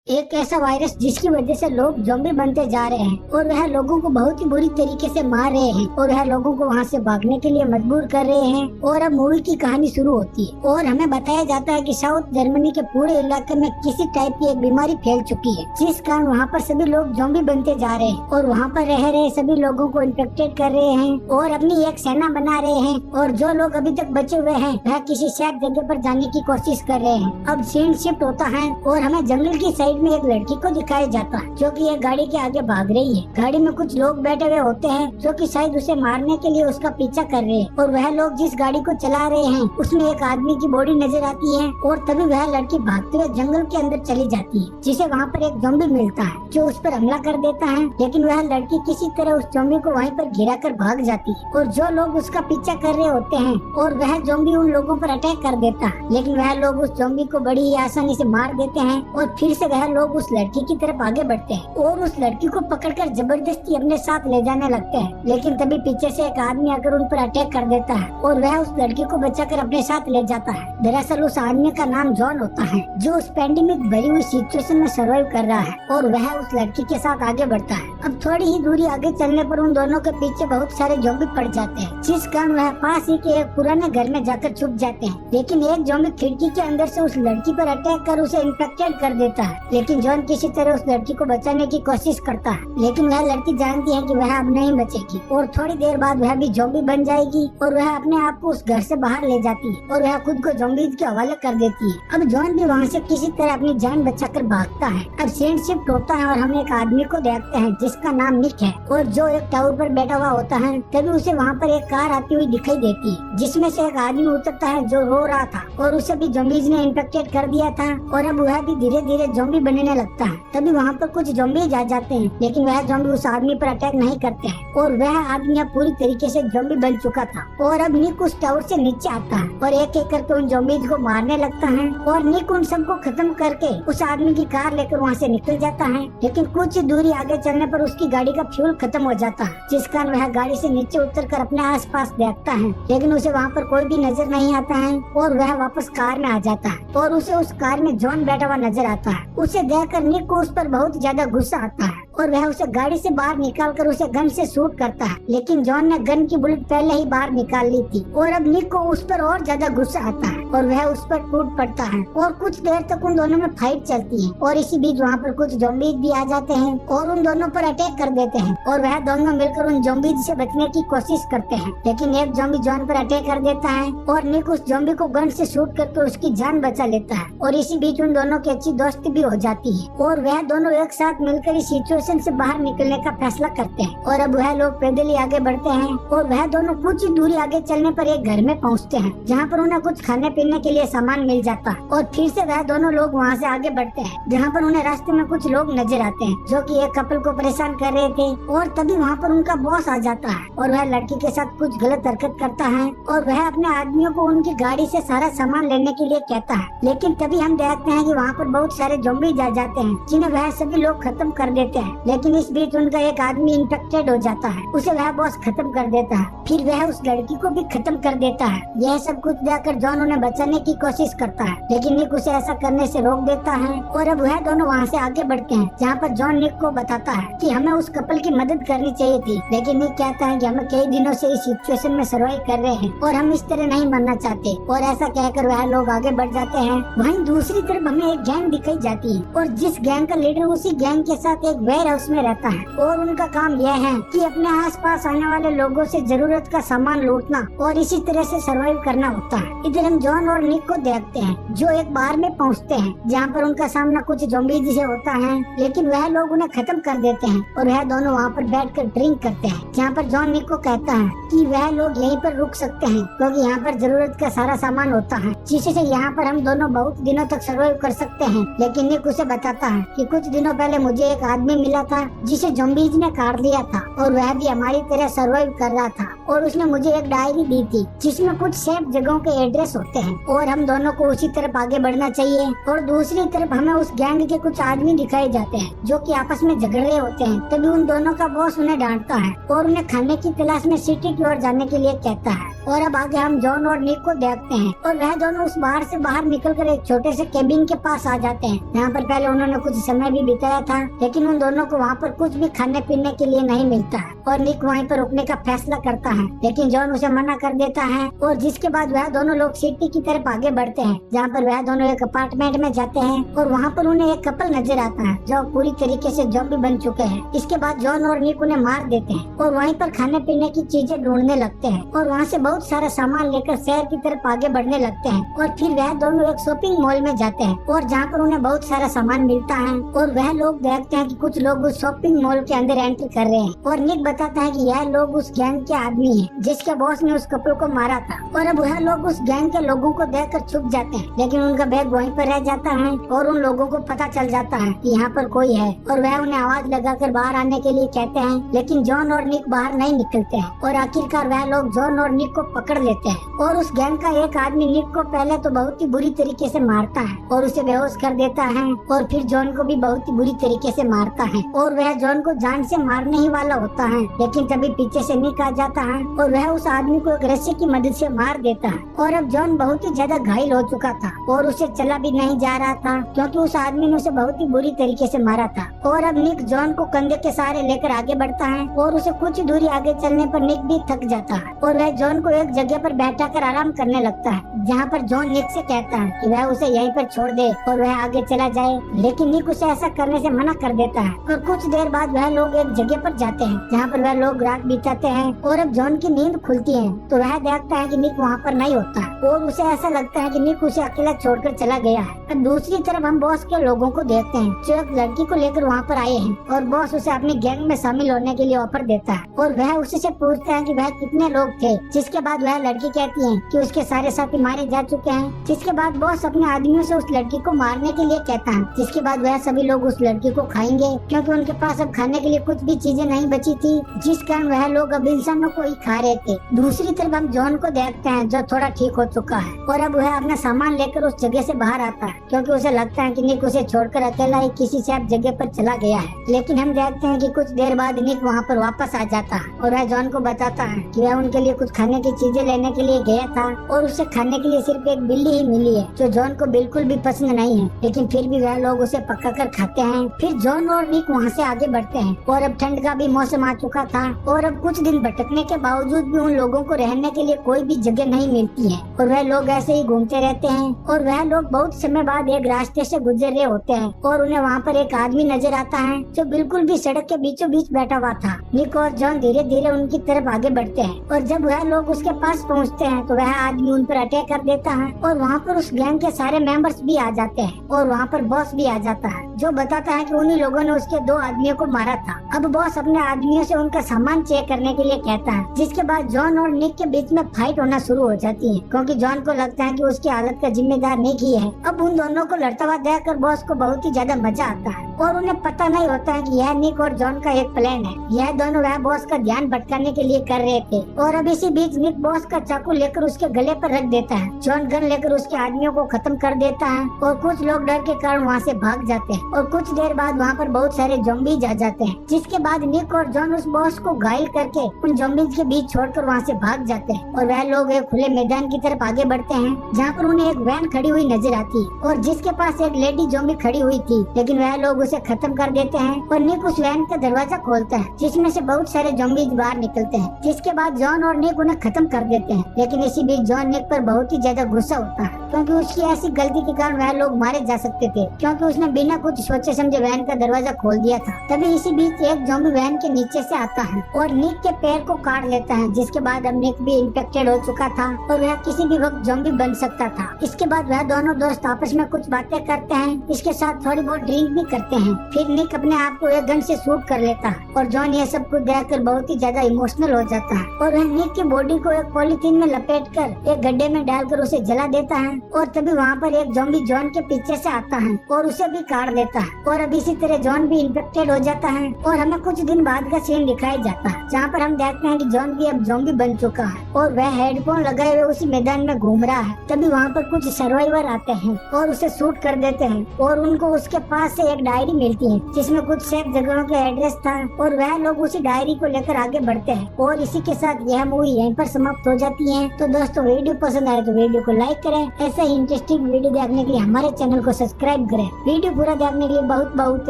एक ऐसा वायरस जिसकी वजह से लोग ज़ॉम्बी बनते जा रहे हैं और वह लोगों को बहुत ही बुरी तरीके से मार रहे हैं और वह लोगों को वहां से भागने के लिए मजबूर कर रहे हैं। और अब मूवी की कहानी शुरू होती है और हमें बताया जाता है कि साउथ जर्मनी के पूरे इलाके में किसी टाइप की एक बीमारी फैल चुकी है, जिस कारण वहाँ पर सभी लोग ज़ॉम्बी बनते जा रहे हैं और वहाँ पर रह रहे सभी लोगों को इन्फेक्टेड कर रहे हैं और अपनी एक सेना बना रहे हैं। और जो लोग अभी तक बचे हुए हैं वह किसी सेफ जगह पर जाने की कोशिश कर रहे हैं। अब सीन शिफ्ट होता है और हमें जंगल की साइड में एक लड़की को दिखाया जाता है जो कि एक गाड़ी के आगे भाग रही है। गाड़ी में कुछ लोग बैठे हुए होते हैं जो कि शायद उसे मारने के लिए उसका पीछा कर रहे हैं। और वह लोग जिस गाड़ी को चला रहे हैं उसमें एक आदमी की बॉडी नजर आती है और तभी वह लड़की भागते हुए जंगल के अंदर चली जाती है, जिसे वहाँ पर एक ज़ॉम्बी मिलता है जो उस पर हमला कर देता है। लेकिन वह लड़की किसी तरह उस ज़ॉम्बी को वहीं पर घिरा कर भाग जाती है और जो लोग उसका पीछा कर रहे होते हैं और वह ज़ॉम्बी उन लोगों पर अटैक कर देता है। लेकिन वह लोग उस ज़ॉम्बी को बड़ी ही आसानी से मार देते हैं और फिर से वह लोग उस लड़की की तरफ आगे बढ़ते हैं और उस लड़की को पकड़कर जबरदस्ती अपने साथ ले जाने लगते हैं। लेकिन तभी पीछे से एक आदमी आकर उन पर अटैक कर देता है और वह उस लड़की को बचाकर अपने साथ ले जाता है। दरअसल उस आदमी का नाम जॉन होता है जो उस पैंडेमिक भरी हुई सिचुएशन में सर्वाइव कर रहा है और वह उस लड़की के साथ आगे बढ़ता है। अब थोड़ी ही दूरी आगे चलने पर उन दोनों के पीछे बहुत सारे ज़ॉम्बी पड़ जाते हैं, जिस कारण वह पास ही के एक पुराने घर में जाकर छुप जाते हैं। लेकिन एक ज़ॉम्बी खिड़की के अंदर से उस लड़की पर अटैक कर उसे इन्फेक्टेड कर देता है। लेकिन जॉन किसी तरह उस लड़की को बचाने की कोशिश करता है, लेकिन वह लड़की जानती है कि वह अब नहीं बचेगी और थोड़ी देर बाद वह भी ज़ॉम्बी बन जाएगी और वह अपने आप को उस घर से बाहर ले जाती है और वह खुद को ज़ॉम्बीज़ के हवाले कर देती है। अब जॉन भी वहाँ से किसी तरह अपनी जान बचाकर भागता है। अब सीन शिफ्ट होता है और हम एक आदमी को देखते हैं जिसका नाम निक है और जो एक टावर पर बैठा हुआ होता है। तभी उसे वहाँ पर एक कार आती हुई दिखाई देती है जिसमें से एक आदमी उतरता है जो रो रहा था और उसे भी ज़ॉम्बीज़ ने इन्फेक्टेड कर दिया था और अब वह भी धीरे धीरे ज़ॉम्बी बनने लगता है। तभी वहाँ पर कुछ ज़ॉम्बीज़ आ जाते हैं, लेकिन वह ज़ॉम्बी उस आदमी पर अटैक नहीं करते हैं और वह आदमी अब पूरी तरीके से ज़ॉम्बी बन चुका था। और अब निक उस टावर से नीचे आता है और एक एक करके उन ज़ॉम्बीज़ को मारने लगता है और निक उन सबको खत्म करके उस आदमी की कार लेकर वहाँ से निकल जाता है। लेकिन कुछ दूरी आगे चलने पर उसकी गाड़ी का फ्यूल खत्म हो जाता है, जिस कारण वह गाड़ी से नीचे उतरकर अपने आसपास देखता है, लेकिन उसे वहाँ पर कोई भी नजर नहीं आता है और वह वापस कार में आ जाता है और उसे उस कार में जॉन बैठा हुआ नजर आता है। उसे देखकर निक को उस पर बहुत ज्यादा गुस्सा आता है और वह उसे गाड़ी से बाहर निकालकर उसे गन से शूट करता है। लेकिन जॉन ने गन की बुलेट पहले ही बाहर निकाल ली थी और अब निक को उस पर और ज्यादा गुस्सा आता है और वह उस पर टूट पड़ता है और कुछ देर तक उन दोनों में फाइट चलती है। और इसी बीच वहाँ पर कुछ ज़ॉम्बीज़ भी आ जाते हैं और उन दोनों पर अटैक कर देते हैं और वह दोनों मिलकर उन ज़ॉम्बीज़ से बचने की कोशिश करते हैं। लेकिन एक ज़ॉम्बी जॉन पर अटैक कर देता है और निक उस ज़ॉम्बी को गन से शूट करके उसकी जान बचा लेता है। और इसी बीच उन दोनों की अच्छी दोस्ती भी हो जाती है और वह दोनों एक साथ मिलकर इस सिचुएशन से बाहर निकलने का फैसला करते हैं। और अब वह लोग पैदल ही आगे बढ़ते हैं और वह दोनों कुछ ही दूरी आगे चलने पर एक घर में पहुंचते हैं जहां पर उन्हें कुछ खाने पीने के लिए सामान मिल जाता है। और फिर से वह दोनों लोग वहां से आगे बढ़ते हैं जहां पर उन्हें रास्ते में कुछ लोग नजर आते हैं जो कि एक कपल को परेशान कर रहे थे। और तभी वहां पर उनका बॉस आ जाता है और वह लड़की के साथ कुछ गलत हरकत करता है और वह अपने आदमियों को उनकी गाड़ी से सारा सामान लेने के लिए कहता है। लेकिन तभी हम देखते हैं कि वहाँ पर बहुत सारे ज़ॉम्बीज़ आ जाते हैं जिन्हें वह सभी लोग खत्म कर देते हैं। लेकिन इस बीच उनका एक आदमी इन्फेक्टेड हो जाता है, उसे वह बॉस खत्म कर देता है, फिर वह उस लड़की को भी खत्म कर देता है। यह सब कुछ देखकर जॉन उन्हें बचाने की कोशिश करता है, लेकिन निक उसे ऐसा करने से रोक देता है। और अब वह दोनों वहाँ से आगे बढ़ते हैं जहाँ पर जॉन निक को बताता है कि हमें उस कपल की मदद करनी चाहिए थी। लेकिन निक कहता है कि हम कई दिनों से इस सिचुएशन में सर्वाइव कर रहे हैं और हम इस तरह नहीं मरना चाहते। और ऐसा कहकर वह लोग आगे बढ़ जाते हैं। वहीं दूसरी तरफ हमें एक गैंग दिखाई जाती है और जिस गैंग का लीडर उसी गैंग के साथ एक वेयर हाउस में रहता है और उनका काम यह है कि अपने आसपास आने वाले लोगों से जरूरत का सामान लूटना और इसी तरह से सरवाइव करना होता है। इधर हम जॉन और निक को देखते हैं जो एक बार में पहुंचते हैं जहां पर उनका सामना कुछ ज़ॉम्बीज़ से होता है, लेकिन वह लोग उन्हें खत्म कर देते हैं और वह दोनों वहां पर बैठकर ड्रिंक करते हैं। जहां पर जॉन निक को कहता है कि वह लोग यहीं पर रुक सकते हैं क्योंकि यहाँ पर जरूरत का सारा सामान होता है, जिससे यहाँ पर हम दोनों बहुत दिनों तक सर्वाइव कर सकते हैं। लेकिन निक उसे बताता है कि कुछ दिनों पहले मुझे एक आदमी मिला था जिसे ज़ॉम्बीज़ ने काट लिया था और वह भी हमारी तरह सर्वाइव कर रहा था। और उसने मुझे एक डायरी दी थी जिसमें कुछ सेफ जगहों के एड्रेस होते हैं और हम दोनों को उसी तरफ आगे बढ़ना चाहिए। और दूसरी तरफ हमें उस गैंग के कुछ आदमी दिखाए जाते हैं जो कि आपस में झगड़ रहे होते हैं। तभी उन दोनों का बॉस उन्हें डांटता है और उन्हें खाने की तलाश में सिटी की ओर जाने के लिए कहता है। और अब आगे हम जॉन और निक को देखते हैं और वह दोनों उस बाहर से बाहर निकलकर एक छोटे से केबिन के पास आ जाते हैं जहाँ पर पहले उन्होंने कुछ समय भी बिताया था, लेकिन उन दोनों को वहाँ पर कुछ भी खाने पीने के लिए नहीं मिलता है। और निक वहीं पर रुकने का फैसला करता है, लेकिन जॉन उसे मना कर देता है। और जिसके बाद वह दोनों लोग सिटी की तरफ आगे बढ़ते हैं जहाँ पर वह दोनों एक अपार्टमेंट में जाते हैं और वहाँ पर उन्हें एक कपल नजर आता है जो पूरी तरीके से ज़ॉम्बी बन चुके हैं। इसके बाद जॉन और निक उन्हें मार देते हैं और वहीं पर खाने पीने की चीजें ढूंढने लगते हैं और वहाँ से बहुत सारा सामान लेकर शहर की तरफ आगे बढ़ने लगते हैं। और फिर वह दोनों एक शॉपिंग मॉल में जाते हैं और जहाँ पर उन्हें बहुत सारा सामान मिलता है और वह लोग देखते हैं कि कुछ लोग उस शॉपिंग मॉल के अंदर एंट्री कर रहे हैं। और निक बताता है कि यह लोग उस गैंग के आदमी हैं जिसके बॉस ने उस कपल को मारा था। और अब वह लोग उस गैंग के लोगों को देखकर छुप जाते हैं, लेकिन उनका बैग वहीं पर रह जाता है और उन लोगों को पता चल जाता है कि यहाँ पर कोई है और वह उन्हें आवाज लगाकर बाहर आने के लिए कहते हैं, लेकिन जॉन और निक बाहर नहीं निकलते हैं। और आखिरकार वह लोग जॉन और निक को पकड़ लेते हैं और उस गैंग का एक आदमी निक को पहले तो बहुत ही बुरी तरीके से मारता है और उसे बेहोश कर देता है और फिर जॉन को भी बहुत ही बुरी तरीके से मारता है। और वह जॉन को जान से मारने ही वाला होता है, लेकिन तभी पीछे से निक आ जाता है और वह उस आदमी को एक रस्सी की मदद से मार देता है। और अब जॉन बहुत ही ज्यादा घायल हो चुका था और उसे चला भी नहीं जा रहा था क्योंकि उस आदमी ने उसे बहुत ही बुरी तरीके से मारा था। और अब निक जॉन को कंधे के सहारे लेकर आगे बढ़ता है और उसे कुछ दूरी आगे चलने पर निक भी थक जाता है और वह जॉन को एक जगह पर बैठा कर आराम करने लगता है, जहाँ पर जॉन निक से कहता है कि वह उसे यहीं पर छोड़ दे और वह आगे चला जाए, लेकिन निक उसे ऐसा करने से मना कर देता है। और कुछ देर बाद वह लोग एक जगह पर जाते हैं जहाँ पर वह लोग रात बिताते हैं। और अब जॉन की नींद खुलती है तो वह देखता है कि निक वहाँ पर नहीं होता है और उसे ऐसा लगता है कि निक उसे अकेला छोड़कर चला गया है। अब दूसरी तरफ हम बॉस के लोगों को देखते हैं जो एक लड़की को लेकर वहाँ पर आए हैं और बॉस उसे अपनी गैंग में शामिल होने के लिए ऑफर देता है और वह उसी से पूछता है कि वह कितने लोग थे, जिसके बाद वह लड़की कहती है कि उसके सारे साथी मारे जा चुके हैं। जिसके बाद बॉस अपने आदमियों से उस लड़की को मारने के लिए कहता है, जिसके बाद वह सभी लोग उस लड़की को खाएंगे क्योंकि उनके पास अब खाने के लिए कुछ भी चीजें नहीं बची थी, जिस कारण वह लोग अब इंसानों को ही खा रहे थे। दूसरी तरफ हम जॉन को देखते हैं जो थोड़ा ठीक हो चुका है और अब वह अपना सामान लेकर उस जगह से बाहर आता है क्योंकि उसे लगता है कि निक उसे छोड़कर अकेला ही किसी सेफ जगह पर चला गया है। लेकिन हम देखते हैं कि कुछ देर बाद निक वहाँ पर वापस आ जाता है और वह जॉन को बताता है कि वह उनके लिए कुछ खाने की चीजें लेने के लिए गया था और उसे खाने के लिए सिर्फ एक बिल्ली ही मिली है जो जॉन को बिल्कुल भी पसंद नहीं है, लेकिन फिर भी वह लोग उसे पका कर खाते हैं। फिर जॉन और निक वहाँ से आगे बढ़ते हैं और अब ठंड का भी मौसम आ चुका था और अब कुछ दिन भटकने के बावजूद भी उन लोगों को रहने के लिए कोई भी जगह नहीं मिलती है और वह लोग ऐसे ही घूमते रहते हैं। और वह लोग बहुत समय बाद एक रास्ते से गुजर रहे होते हैं और उन्हें वहाँ पर एक आदमी नजर आता है जो बिल्कुल भी सड़क के बीचों बीच बैठा हुआ था। निक और जॉन धीरे धीरे उनकी तरफ आगे बढ़ते हैं और जब वह लोग उसके पास पहुँचते हैं तो वह आदमी उन पर अटैक कर देता है और वहाँ पर उस गैंग के सारे मेंबर्स भी आ जाते हैं और वहाँ पर बॉस भी आ जाता है जो बताता है कि उन्हीं लोगों ने उसके 2 आदमियों को मारा था। अब बॉस अपने आदमियों से उनका सामान चेक करने के लिए कहता है, जिसके बाद जॉन और निक के बीच में फाइट होना शुरू हो जाती है क्योंकि जॉन को लगता है कि उसकी हालत का जिम्मेदार निक ही है। अब उन दोनों को लड़ता हुआ देखकर बॉस को बहुत ही ज्यादा मजा आता है और उन्हें पता नहीं होता है कि यह निक और जॉन का एक प्लान है। यह दोनों वह बॉस का ध्यान भटकाने के लिए कर रहे थे। और अब इसी बीच निक बॉस का चाकू लेकर उसके गले पर रख देता है। जॉन गन लेकर उसके आदमियों को खत्म कर देता है और कुछ लोग डर के कारण वहाँ से भाग जाते हैं और कुछ देर बाद वहाँ पर बहुत सारे ज़ॉम्बीज आ जाते हैं, जिसके बाद निक और जॉन उस बॉस को घायल करके उन ज़ॉम्बीज के बीच छोड़कर वहाँ से भाग जाते हैं और वह लोग एक खुले मैदान की तरफ आगे बढ़ते हैं जहाँ पर उन्हें एक वैन खड़ी हुई नजर आती है और जिसके पास एक लेडी ज़ॉम्बी खड़ी हुई थी, लेकिन वह लोग उसे खत्म कर देते हैं और निक उस वैन का दरवाजा खोलता है जिसमें से बहुत सारे ज़ॉम्बीज बाहर निकलते हैं। जिसके बाद जॉन और निक उन्हें खत्म कर देते हैं, लेकिन इसी बीच जॉन निक पर बहुत ही ज्यादा गुस्सा होता है क्योंकि उसकी ऐसी गलती के कारण वह लोग मारे जा सकते थे क्योंकि उसने बिना कुछ सोचे समझे वैन का दरवाजा खोल दिया था। तभी इसी बीच एक ज़ॉम्बी वैन के नीचे से आता है और निक के पैर को काट लेता है, जिसके बाद अब निक भी इन्फेक्टेड हो चुका था और वह किसी भी वक्त ज़ॉम्बी बन सकता था। इसके बाद वह दोनों दोस्त आपस में कुछ बातें करते हैं, इसके साथ थोड़ी बहुत ड्रिंक भी करते हैं। फिर निक अपने आप को एक गन से शूट कर लेता है और जॉन ये सब कुछ देखकर बहुत ही ज्यादा इमोशनल हो जाता है और वह निक की बॉडी को एक पॉलीथीन में लपेटकर एक गड्ढे में डालकर उसे जला देता है। और तभी वहाँ पर एक ज़ॉम्बी जॉन के पीछे से आता है और उसे भी काट देता है और अब इसी तरह जॉन भी इन्फेक्टेड हो जाता है और हमें कुछ दिन बाद का सीन दिखाया जाता है जहाँ पर हम देखते हैं कि जॉन भी अब ज़ॉम्बी बन चुका है और वह हेडफोन लगाए हुए उसी मैदान में घूम रहा है। तभी वहाँ पर कुछ सर्वाइवर आते हैं और उसे शूट कर देते हैं और उनको उसके पास से एक डायरी मिलती है जिसमें कुछ सेफ जगहों का एड्रेस था और वह लोग उसी डायरी को लेकर आगे बढ़ते हैं। और इसी के साथ यह मूवी यहीं पर समाप्त हो जाती है। तो दोस्तों वीडियो पसंद आए तो वीडियो को लाइक करें। ऐसे ही इंटरेस्टिंग वीडियो देखने के लिए हमारे चैनल को सब्सक्राइब करें। वीडियो पूरा देखने के लिए बहुत बहुत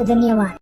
धन्यवाद।